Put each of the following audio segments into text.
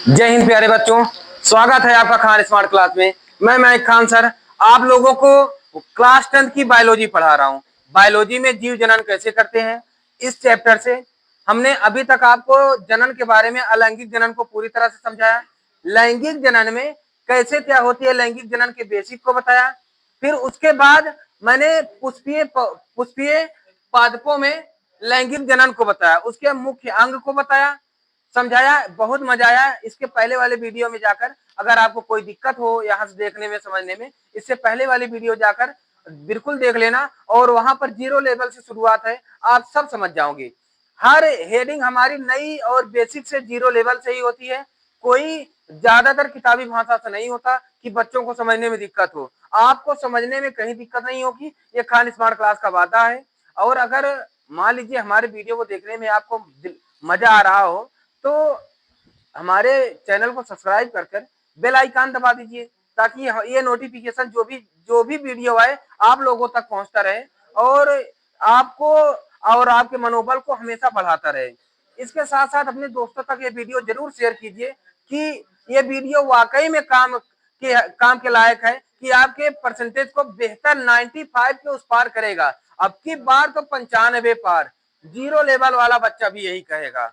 जय हिंद प्यारे बच्चों, स्वागत है आपका खान स्मार्ट क्लास में। मैं महक खान सर आप लोगों को क्लास 10 की बायोलॉजी पढ़ा रहा हूं। बायोलॉजी में जीव जनन कैसे करते हैं, इस चैप्टर से हमने अभी तक आपको जनन के बारे में अलैंगिक जनन को पूरी तरह से समझाया। लैंगिक जनन में कैसे क्या होती है, लैंगिक जनन के बेसिक को बताया। फिर उसके बाद मैंने पुष्पीय पादपों में लैंगिक जनन को बताया, उसके मुख्य अंग को बताया, समझाया। बहुत मजा आया। इसके पहले वाले वीडियो में जाकर अगर आपको कोई दिक्कत हो यहाँ से देखने में समझने में, इससे पहले वाली वीडियो जाकर बिल्कुल देख लेना। और वहां पर 0 लेवल से शुरुआत है, आप सब समझ जाओगे। हर हेडिंग हमारी नई और बेसिक से 0 लेवल से ही होती है। कोई ज्यादातर किताबी भाषा से नहीं होता कि बच्चों को समझने में दिक्कत हो। आपको समझने में कहीं दिक्कत नहीं होगी, ये खान स्मार्ट क्लास का वादा है। और अगर मान लीजिए हमारे वीडियो को देखने में आपको मजा आ रहा हो तो हमारे चैनल को सब्सक्राइब कर बेल आइकन दबा दीजिए, ताकि ये नोटिफिकेशन जो भी वीडियो आए आप लोगों तक पहुंचता रहे और आपको और आपके मनोबल को हमेशा बढ़ाता रहे। इसके साथ साथ अपने दोस्तों तक ये वीडियो जरूर शेयर कीजिए कि ये वीडियो वाकई में काम के लायक है, कि आपके परसेंटेज को बेहतर 95 के उस पार करेगा। अब की बार तो 95 पार, 0 लेवल वाला बच्चा भी यही कहेगा।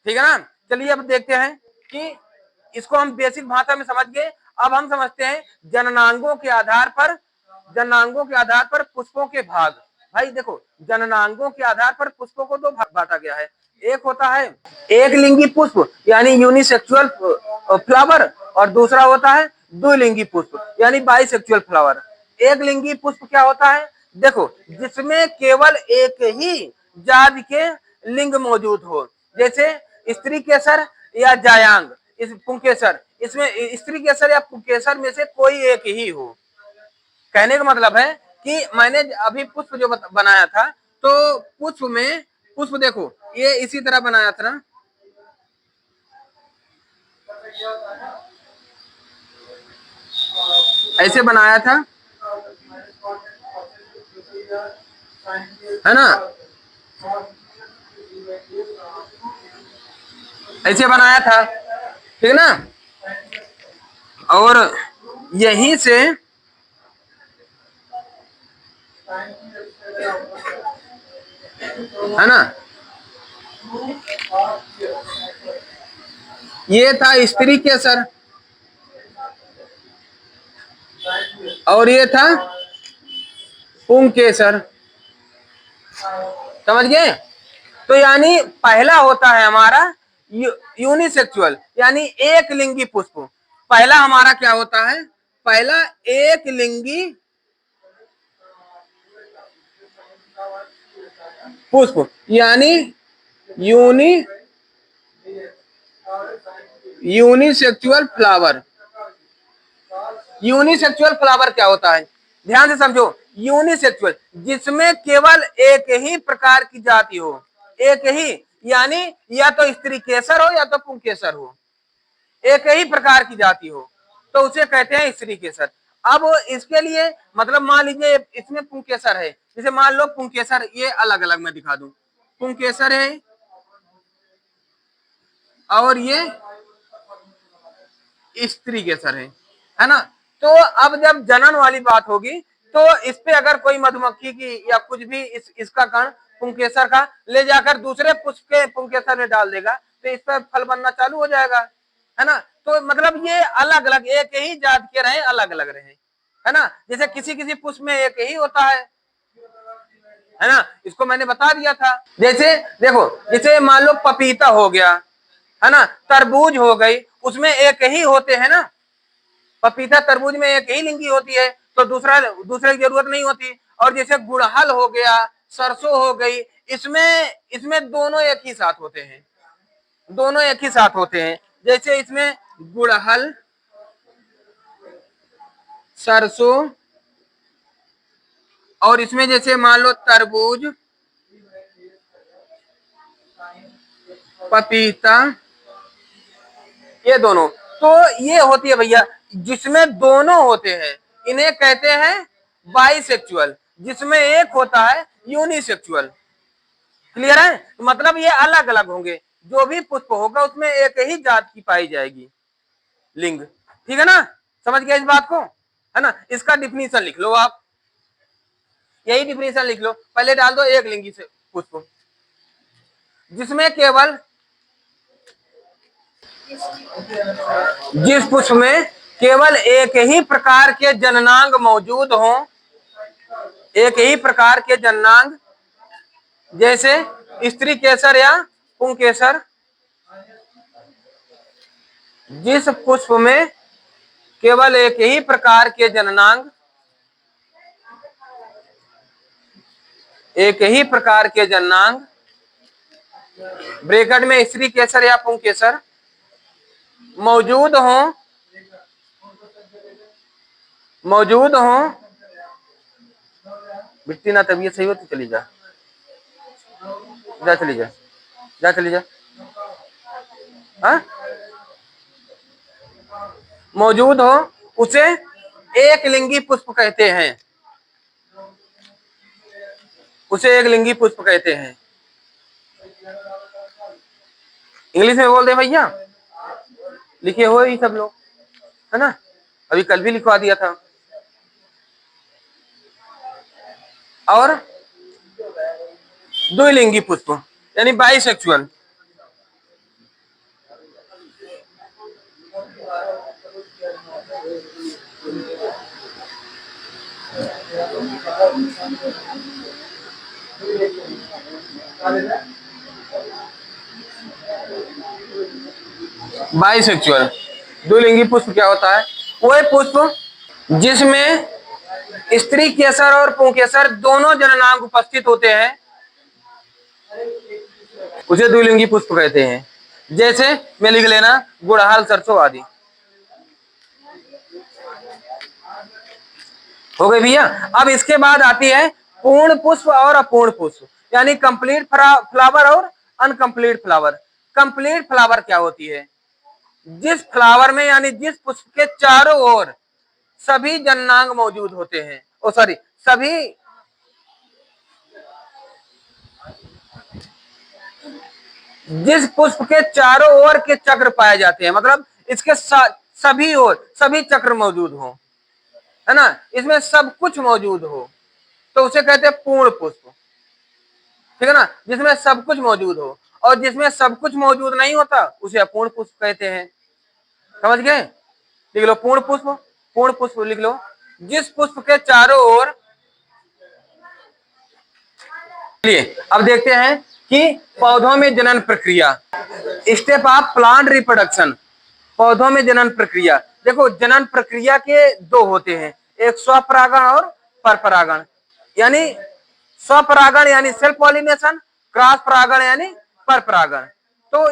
ठीक है ना। चलिए अब देखते हैं कि इसको हम बेसिक भाषा में समझ गए। अब हम समझते हैं जननांगों के आधार पर पुष्पों के भाग। भाई देखो, जननांगों के आधार पर पुष्पों को 2 भाग बांटा गया है। एक होता है एक लिंगी पुष्प यानी यूनिसेक्सुअल फ्लावर, और दूसरा होता है द्विलिंगी पुष्प यानी बाइसेक्सुअल फ्लावर। एक लिंगी पुष्प क्या होता है, देखो, जिसमें केवल एक ही जाति के लिंग मौजूद हो, जैसे स्त्री केसर या जायांग, इस पुंकेसर, इसमें स्त्री केसर या पुंकेसर में से कोई एक ही हो। कहने का मतलब है कि मैंने अभी पुष्प जो बनाया था, तो पुष्प देखो ये इसी तरह बनाया था ना, ऐसे बनाया था, है ना, ऐसे बनाया था, ठीक ना। और यहीं से है ना, ये था स्त्री केसर और ये था पुंकेसर। समझ गए। तो यानी पहला होता है हमारा यूनिसेक्सुअल यानी एक लिंगी पुष्प। पहला हमारा क्या होता है, पहला एक लिंगी पुष्प यानी यूनिसेक्सुअल फ्लावर। यूनिसेक्सुअल फ्लावर क्या होता है, ध्यान से समझो। यूनिसेक्सुअल जिसमें केवल एक ही प्रकार की जाति हो, एक ही, यानी या तो स्त्री केसर हो या तो पुंकेसर हो, एक ही प्रकार की जाति हो, तो उसे कहते हैं स्त्री केसर। अब इसके लिए मतलब मान लीजिए इसमें पुंकेसर है, जैसे मान लो पुंकेसर, ये अलग अलग मैं दिखा दूं, पुंकेसर है और ये स्त्री केसर है ना। तो अब जब जनन वाली बात होगी तो इस पे अगर कोई मधुमक्खी की या कुछ भी इसका कण पुंकेसर का ले जाकर दूसरे पुष्प के पुंकेसर में डाल देगा तो इस पर फल बनना चालू हो जाएगा, है ना। तो मतलब ये अलग अलग एक ही जात के रहे, अलग अलग रहे, है ना। जैसे किसी किसी पुष्प में एक ही होता है ना, इसको मैंने बता दिया था। जैसे देखो, जैसे मान लो पपीता हो गया, है ना, तरबूज हो गई, उसमें एक ही होते हैं ना। पपीता तरबूज में एक ही लिंगी होती है, तो दूसरे की जरूरत नहीं होती। और जैसे गुड़हल हो गया, सरसों हो गई, इसमें दोनों एक ही साथ होते हैं, दोनों एक ही साथ होते हैं। जैसे इसमें गुड़हल, सरसों, और इसमें जैसे मान लो तरबूज, पपीता, ये दोनों, तो ये होती है भैया जिसमें दोनों होते हैं, इन्हें कहते हैं बाइसेक्सुअल। जिसमें एक होता है यूनिसेक्सुअल। क्लियर है, मतलब ये अलग अलग होंगे। जो भी पुष्प होगा उसमें एक ही जात की पाई जाएगी लिंग। ठीक है ना, समझ गया इस बात को, है ना। इसका डिफिनीशन लिख लो आप, यही डिफिनीशन लिख लो, पहले डाल दो एक लिंगी से पुष्प, जिसमें केवल जिस पुष्प में केवल एक ही प्रकार के जननांग मौजूद हो, एक ही प्रकार के जननांग, जैसे स्त्री केसर या पुंकेसर। जिस पुष्प में केवल एक ही प्रकार के जननांग, एक ही प्रकार के जननांग, ब्रैकेट में स्त्री केसर या पुंकेसर मौजूद हो, बिट्टी ना तबीयत सही हो तो चली जा, चली जा, हाँ, मौजूद हो, उसे एक लिंगी पुष्प कहते हैं, उसे एक लिंगी पुष्प कहते हैं। इंग्लिश में बोल दे भैया, लिखे हो ही सब लोग, है ना, अभी कल भी लिखवा दिया था। और द्विलिंगी पुष्प यानी बाइसेक्सुअल, बाइसेक्सुअल द्विलिंगी पुष्प क्या होता है? वह पुष्प जिसमें स्त्री केसर और पुंकेसर दोनों जननांग उपस्थित होते हैं, उसे द्विलिंगी पुष्प कहते हैं। जैसे में लिख लेना गुड़हल, सरसों आदि। हो गई भैया। अब इसके बाद आती है पूर्ण पुष्प और अपूर्ण पुष्प, यानी कंप्लीट फ्लावर और अनकंप्लीट फ्लावर। कंप्लीट फ्लावर क्या होती है? जिस फ्लावर में यानी जिस पुष्प के चारों ओर सभी जननांग मौजूद होते हैं, सभी जिस पुष्प के चारों ओर के चक्र पाए जाते हैं, मतलब इसके सभी ओर सभी चक्र मौजूद हो, है ना, इसमें सब कुछ मौजूद हो, तो उसे कहते हैं पूर्ण पुष्प। ठीक है ना, जिसमें सब कुछ मौजूद हो। और जिसमें सब कुछ मौजूद नहीं होता उसे अपूर्ण पुष्प कहते हैं। समझ गए? लिख लो पूर्ण पुष्प, पूर्ण पुष्प लिख लो जिस पुष्प के चारों ओर। अब देखते हैं कि पौधों में जनन प्रक्रिया, स्टेप ऑफ प्लांट रिप्रोडक्शन। पौधों में जनन प्रक्रिया, देखो जनन प्रक्रिया के दो होते हैं, एक स्वपरागण और परपरागण। यानी स्वपरागण यानी सेल्फ पॉलिनेशन, क्रॉस परागण यानी परपरागण। तो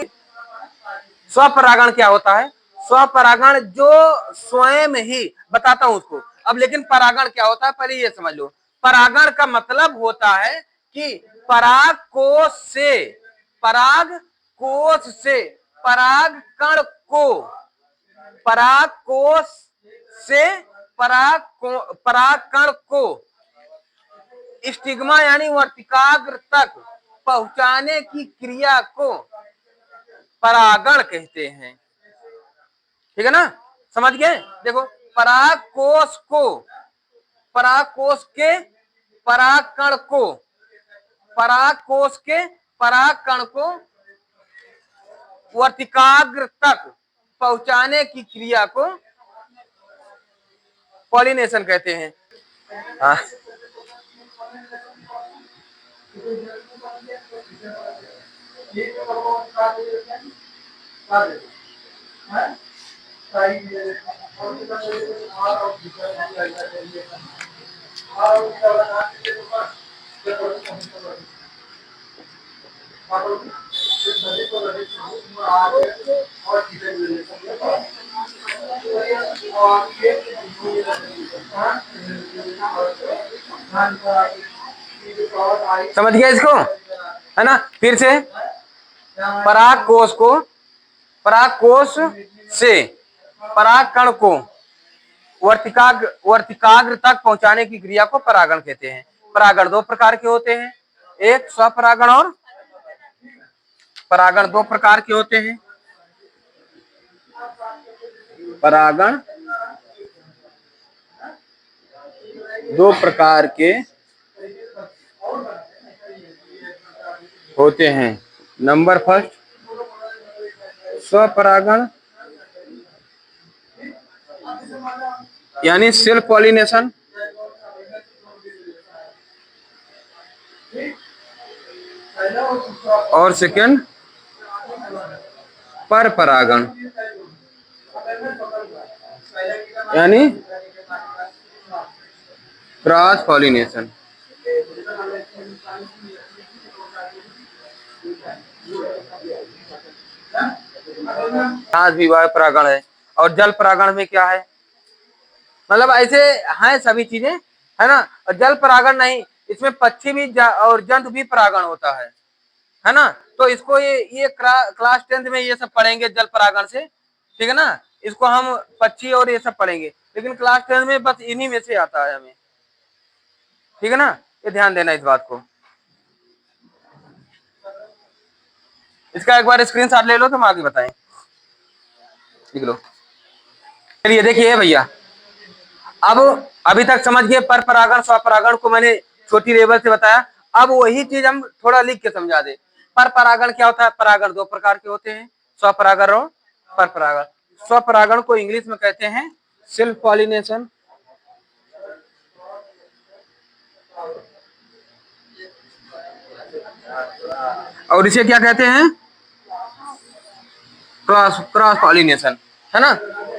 स्वपरागण क्या होता है? स्वपरागण जो स्वयं ही, बताता हूं उसको अब, लेकिन परागण क्या होता है पहले ये समझ लो। परागण का मतलब होता है कि पराग कोश से पराग कण को, पराग कोश से पराग कण को स्टिग्मा यानी वर्तिकाग्र तक पहुंचाने की क्रिया को परागण कहते हैं। ठीक है ना, समझ गए? देखो पराग कोश के पराग कण को वर्तिकाग्र तक पहुंचाने की क्रिया को पॉलिनेशन कहते हैं। हाँ। समझ गया इसको, है ना? फिर से पराग कोश से पराग कण को वर्तिकाग्र तक पहुंचाने की क्रिया को परागण कहते हैं। परागण दो प्रकार के होते हैं, एक स्वपरागण और परागण दो प्रकार के होते हैं। परागण दो प्रकार के होते हैं। नंबर फर्स्ट, स्वपरागण यानी सेल्फ पॉलिनेशन, और सेकंड पर परागण यानी क्रॉस पॉलिनेशन। भी वायु परागण है। और जल परागण में क्या है, मतलब ऐसे हैं सभी चीजें, है ना। और जल परागण नहीं, इसमें पक्षी भी और जंतु भी परागण होता है ना। तो इसको ये क्लास 10th में ये सब पढ़ेंगे जल परागण से, ठीक है ना। इसको हम पक्षी और ये सब पढ़ेंगे, लेकिन क्लास 10 में बस इन्हीं में से आता है हमें, ठीक है ना। ये ध्यान देना इस बात को। इसका एक बार स्क्रीनशॉट ले लो तो हम आगे बताएं, लिख लो। चलिए देखिए भैया, अब अभी तक समझ गए पर परागण स्वपरागण को मैंने छोटी लेवल से बताया। अब वही चीज हम थोड़ा लिख के समझा दे। पर परागण क्या होता है, परागण दो प्रकार के होते हैं, स्वपरागण और पर परागण। स्वपरागण को इंग्लिश में कहते हैं सेल्फ पॉलिनेशन, और इसे क्या कहते हैं, क्रॉस पॉलिनेशन, है ना।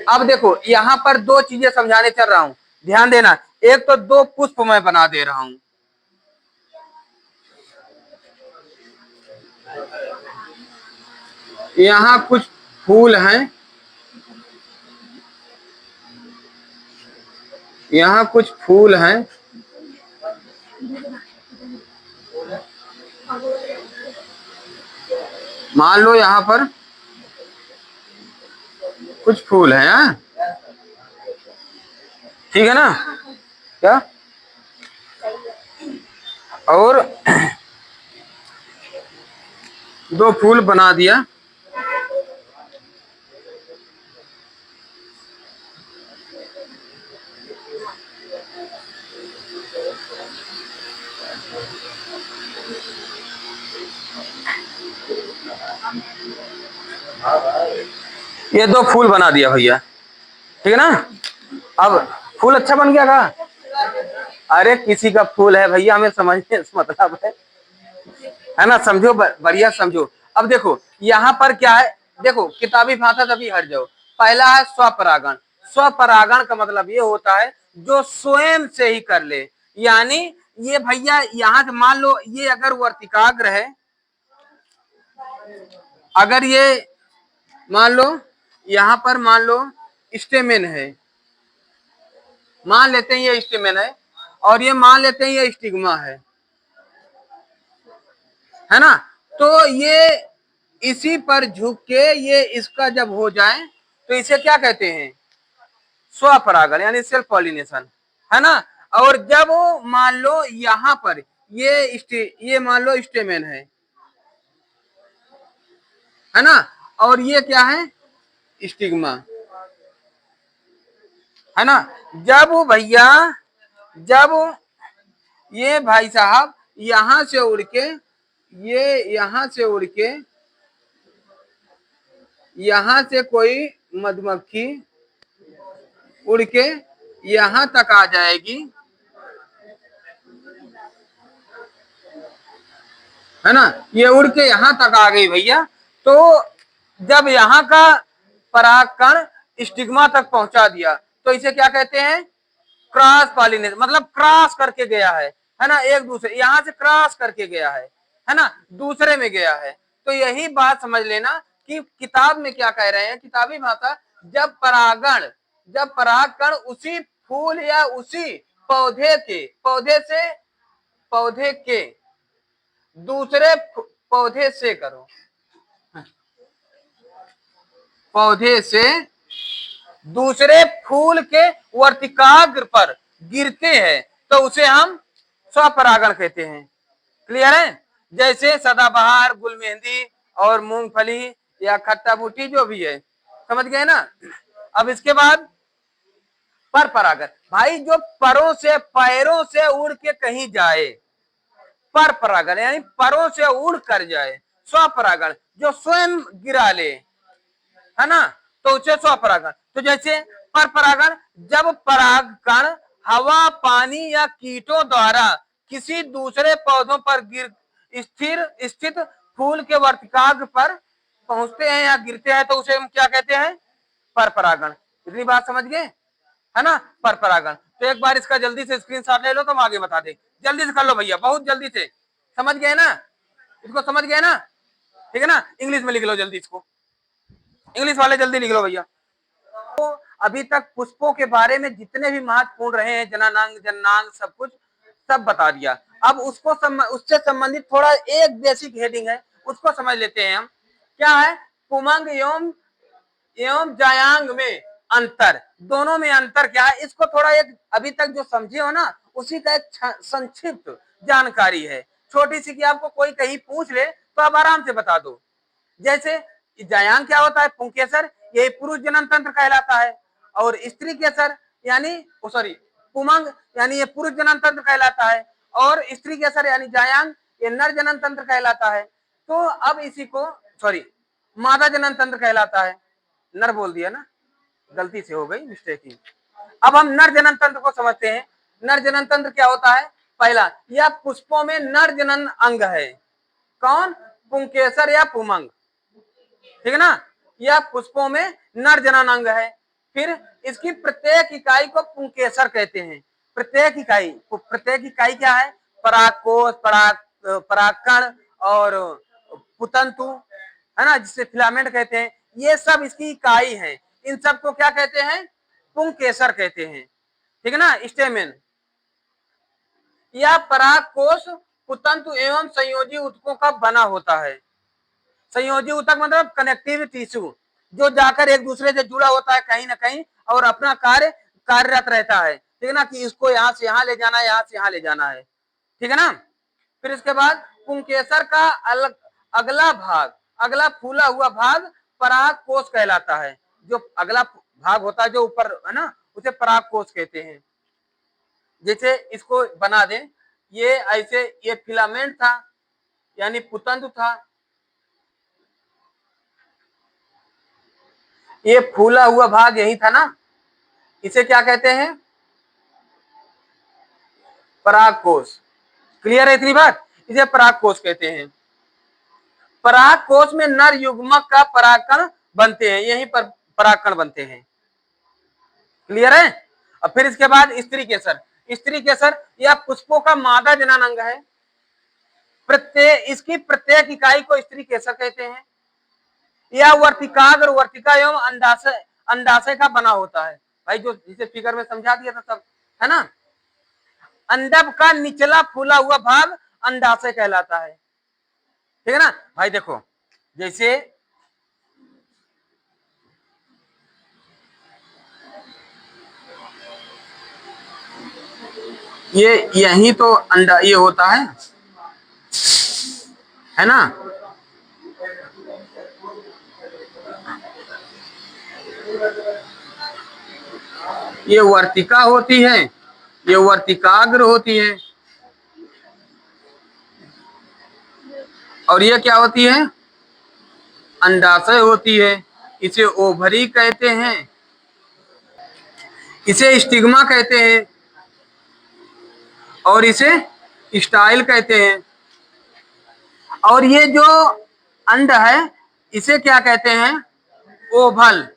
अब देखो यहाँ पर दो चीजें समझाने चल रहा हूं, ध्यान देना। एक तो दो पुष्प मैं बना दे रहा हूं, यहाँ कुछ फूल हैं, यहाँ कुछ फूल हैं, मान लो यहाँ पर कुछ फूल हैं, ठीक है ना। क्या, और दो फूल बना दिया, ये दो फूल बना दिया भैया, ठीक है ना। अब फूल अच्छा बन गया का, अरे किसी का फूल है भैया, हमें समझने मतलब है ना। समझो, बढ़िया समझो। अब देखो यहाँ पर क्या है, देखो किताबी भाषा तभी हट जाओ। पहला है स्वपरागण। स्वपरागण का मतलब ये होता है जो स्वयं से ही कर ले, यानी ये भैया यहाँ से मान लो ये अगर वर्तिकाग्र है, अगर ये मान लो यहाँ पर मान लो स्टेमेन है, मान लेते हैं ये स्टेमेन है, और ये मान लेते हैं ये स्टिग्मा है ना। तो ये इसी पर झुक के ये इसका जब हो जाए तो इसे क्या कहते हैं, स्वपरागण यानी सेल्फ पॉलिनेशन, है ना। और जब मान लो यहाँ पर ये मान लो स्टेमेन है ना, और ये क्या है, स्टिग्मा, है ना। जब भैया, जब ये भाई साहब यहां से उड़ के, ये यहां से उड़ के यहां से कोई मधुमक्खी उड़ के यहां तक आ जाएगी, है ना। ये उड़ के यहां तक आ गई भैया, तो जब यहाँ का परागकण स्टिग्मा तक पहुंचा दिया तो इसे क्या कहते हैं, क्रॉस पॉलिनेशन, मतलब क्रॉस करके गया है ना। एक दूसरे यहाँ से क्रॉस करके गया है ना, दूसरे में गया है। तो यही बात समझ लेना कि किताब में क्या कह रहे हैं, किताबी भाषा, जब परागकण उसी फूल या उसी पौधे के दूसरे पौधे से करो, पौधे से दूसरे फूल के वर्तिकाग्र पर गिरते हैं तो उसे हम स्वपरागण कहते हैं। क्लियर है। जैसे सदाबहार, गुलमेहंदी और मूंगफली या खट्टा बूटी जो भी है, समझ गए ना। अब इसके बाद पर परागण, भाई जो परों से पैरों से उड़ के कहीं जाए, पर परागण यानी परों से उड़ कर जाए। स्वपरागण जो स्वयं गिरा ले, है ना, तो उसे स्वपरागण। तो जैसे पर परागण, जब परागकण हवा, पानी या कीटों द्वारा किसी दूसरे पौधों पर गिर स्थित फूल के वर्तिकाग्र पर पहुंचते हैं या गिरते हैं, तो उसे हम क्या कहते हैं? पर परागण। इतनी बात समझ गए, है ना, पर परागण। तो एक बार इसका जल्दी से स्क्रीनशॉट ले लो तो हम आगे बता दें। जल्दी से कर लो भैया, बहुत जल्दी से। समझ गए ना, इसको समझ गए ना, ठीक है ना। इंग्लिश में लिख लो जल्दी इसको, इंग्लिश वाले जल्दी लिख लो भैया। तो अभी तक पुष्पों के बारे में जितने भी महत्वपूर्ण रहे हैं, जननांग जननांग सब कुछ सब बता दिया। अब उससे संबंधित थोड़ा एक बेसिक हेडिंग है, उसको समझ लेते हैं हम। क्या है? पुमंग एवं जायांग में अंतर, दोनों में अंतर क्या है, इसको थोड़ा एक अभी तक जो समझे हो ना, उसी का एक संक्षिप्त जानकारी है, छोटी सी, कि आपको कोई कहीं पूछ ले तो आप आराम से बता दो। जैसे जायांग क्या होता है? पुंकेसर, यही पुरुष जनन तंत्र कहलाता है। और स्त्री केसर यानी पुमंग यानी ये पुरुष जनन तंत्र कहलाता है। और स्त्री केसर यानी जायांग, ये नर जनन तंत्र कहलाता है। तो अब इसी को मादा जनन तंत्र कहलाता है। नर बोल दिया ना, गलती से हो गई, मिस्टेक। अब हम नर जनन तंत्र को समझते हैं। नर जनन तंत्र क्या होता है? पहला, यह पुष्पों में नर जनन अंग है। कौन? पुंकेसर या पुमंग, ठीक है ना। यह पुष्पों में नर जनन अंग है। फिर इसकी प्रत्येक इकाई को पुंकेसर कहते हैं। प्रत्येक इकाई क्या है? परागकोश, परागकण और पुतंतु, है ना, जिसे फिलामेंट कहते हैं, ये सब इसकी इकाई है। इन सब को क्या कहते हैं? पुंकेसर कहते हैं, ठीक है ना। स्टेमेन या परागकोश पुतंतु एवं संयोजी ऊतकों का बना होता है। संयोजी ऊतक मतलब कनेक्टिव टिश्यू, जो जाकर एक दूसरे से जुड़ा होता है कहीं ना कहीं और अपना कार्यरत रहता है, ठीक है ना, कि इसको यहाँ से यहाँ ले जाना है, यहाँ से यहाँ ले जाना है, ठीक है ना। फिर इसके बाद पुंकेसर का अगला फूला हुआ भाग परागकोश कहलाता है। जो अगला भाग होता है जो ऊपर, है ना, उसे परागकोश कहते हैं। जैसे इसको बना दें, ये ऐसे, ये फिलामेंट था यानी पुतंतु था, ये फूला हुआ भाग यही था ना, इसे क्या कहते हैं? परागकोश। क्लियर है इतनी बात? इसे परागकोश कहते हैं। परागकोश में नर युग्मक का परागकण बनते हैं, यहीं पर परागकण बनते हैं। क्लियर है? और फिर इसके बाद स्त्री केसर यह पुष्पों का मादा जनन अंग है। इसकी प्रत्येक इकाई को स्त्री केसर कहते हैं। यह वर्तिकाग्र, वर्तिका एवं अंडाशय का बना होता है। भाई जो जिसे फिगर में समझा दिया था सब, है ना। अंडक का निचला फूला हुआ भाग अंडाशय कहलाता है, ठीक है ना। भाई देखो, जैसे ये यही तो अंडा ये होता है ना। ये वर्तिका होती है, ये वर्तिकाग्र होती है, और ये क्या होती है? अंडाशय होती है। इसे ओवरी कहते हैं, इसे स्टिग्मा कहते हैं, और इसे स्टाइल कहते हैं। और ये जो अंड है इसे क्या कहते हैं? ओवल,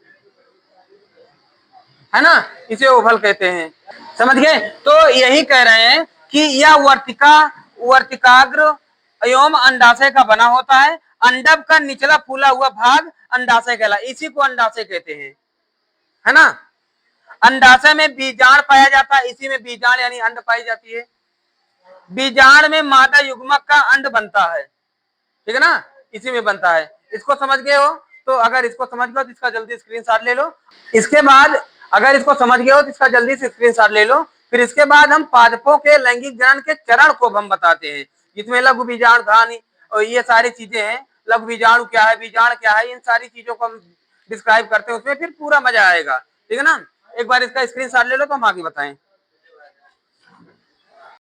है ना, इसे ओवल कहते हैं। समझ गए? तो यही कह रहे हैं कि यह वर्तिकाग्र एवं अंडाशय का बना होता है। अंडक का निचला फूला हुआ भाग अंडाशय कहलाता है, इसी को अंडाशय कहते हैं, है ना। अंडाशय में बीजांड पाया जाता है, इसी में बीजांड यानी अंड पाई जाती है। बीजांड में मादा युग्मक का अंड बनता है, ठीक है ना, इसी में बनता है। इसको समझ गए हो? तो अगर इसको समझ गए तो इसका जल्दी स्क्रीनशॉट ले लो। इसके बाद अगर इसको समझ गए हो तो इसका जल्दी से स्क्रीनशॉट ले लो। फिर इसके बाद हम पादपों के लैंगिक जनन के चरण को हम बताते हैं, जिसमें लघु बीजांड धानी और ये सारी चीजें हैं। लघु बीजाणु क्या है, बीजाणु क्या है, इन सारी चीजों को हम डिस्क्राइब करते हैं, उसमें फिर पूरा मजा आएगा। ठीक है ना। एक बार इसका स्क्रीनशॉट ले लो तो हम आगे बताएं।